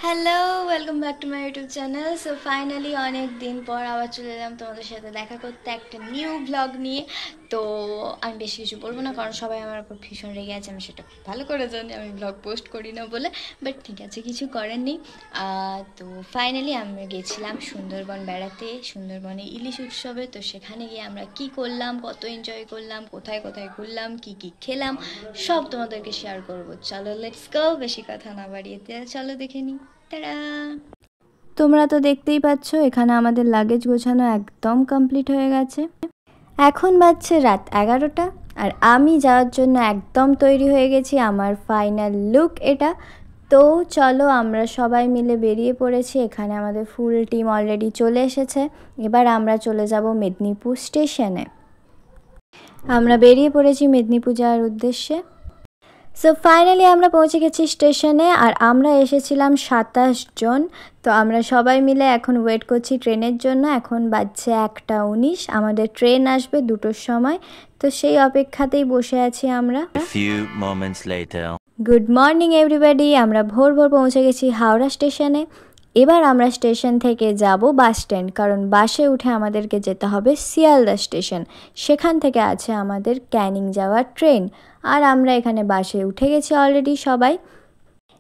Hello, welcome back to my YouTube channel. So finally অনেক দিন পর আবার চলে এলাম তোমাদের সাথে দেখা করতে একটা নিউ ব্লগ নিয়ে। তো আমি বেশি কিছু বলবো না, কারণ সবাই আমার উপর ভীষণ রেগে আছে। আমি সেটা খুব ভালো করে জানি, আমি ব্লগ পোস্ট করি না বলে। বাট ঠিক আছে, কিছু করার নেই। তো ফাইনালি আমরা গেছিলাম সুন্দরবন বেড়াতে, সুন্দরবনে ইলিশ উৎসবে। তো সেখানে গিয়ে আমরা কি করলাম, কত এনজয় করলাম, কোথায় কোথায় ঘুরলাম, কি কি খেলাম, সব তোমাদেরকে শেয়ার করবো। চলো লেটস গো, বেশি কথা না বাড়িয়ে চলো দেখে নিই। তারা তোমরা তো দেখতেই পাচ্ছ এখানে আমাদের লাগেজ গোছানো একদম কমপ্লিট হয়ে গেছে। এখন বাজছে রাত 11টা, আর আমি যাওয়ার জন্য একদম তৈরি হয়ে গেছি। আমার ফাইনাল লুক এটা। তো চলো, আমরা সবাই মিলে বেরিয়ে পড়েছি। এখানে আমাদের ফুল টিম অলরেডি চলে এসেছে। এবার আমরা চলে যাব মেদিনীপুর স্টেশনে। আমরা বেরিয়ে পড়েছি মেদিনীপুর যাওয়ার উদ্দেশ্যে। সো ফাইনালি আমরা পৌঁছে গেছি স্টেশনে, আর আমরা এসেছিলাম 27 জন। তো আমরা সবাই মিলে এখন ওয়েট করছি ট্রেনের জন্য। এখন বাজছে 1:19, আমাদের ট্রেন আসবে 2টোর সময়। তো সেই অপেক্ষাতেই বসে আছি আমরা। গুড মর্নিং এভরিবডি, আমরা ভোর ভোর পৌঁছে গেছি হাওড়া স্টেশনে। এবার আমরা স্টেশন থেকে যাব বাস স্ট্যান্ড, কারণ বাসে উঠে আমাদেরকে যেতে হবে শিয়ালদা স্টেশন। সেখান থেকে আছে আমাদের ক্যানিং যাওয়ার ট্রেন। আর আমরা এখানে বাসে উঠে গেছি অলরেডি সবাই।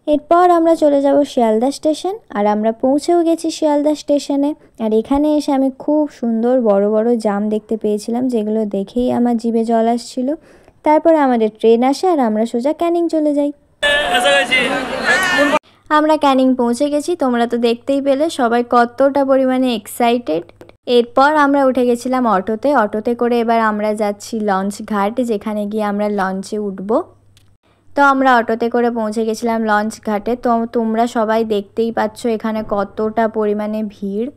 এরপর আমরা চলে যাব শিয়ালদা স্টেশন, আর আমরা পৌঁছেও গেছি শিয়ালদা স্টেশনে। আর এখানে এসে আমি খুব সুন্দর বড় বড় জাম দেখতে পেয়েছিলাম, যেগুলো দেখেই আমার জিভে জল আসছিল। তারপরে আমাদের ট্রেন আসে, আর আমরা সোজা ক্যানিং চলে যাই। আমরা ক্যানিং পৌঁছে গেছি, তোমরা তো দেখতেই পেলে সবাই কতটা পরিমাণে এক্সাইটেড। এরপর আমরা উঠে গেছিলাম অটোতে করে এবার আমরা যাচ্ছি লঞ্চ ঘাট, যেখানে গিয়ে আমরা লঞ্চে উঠব। তো আমরা অটোতে করে পৌঁছে গেছিলাম লঞ্চ ঘাটে। তো তোমরা সবাই দেখতেই পাচ্ছ এখানে কতটা পরিমাণে ভিড়।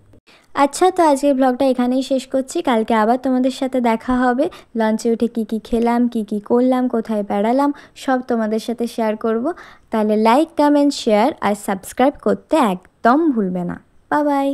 আচ্ছা, তো আজকের ব্লগটা এখানেই শেষ করছি। কালকে আবার তোমাদের সাথে দেখা হবে। লঞ্চে উঠে কি কি খেলাম, কি কি করলাম, কোথায় বেড়ালাম, সব তোমাদের সাথে শেয়ার করব। তাহলে লাইক, কমেন্ট, শেয়ার আর সাবস্ক্রাইব করতে একদম ভুলবে না। Bye bye.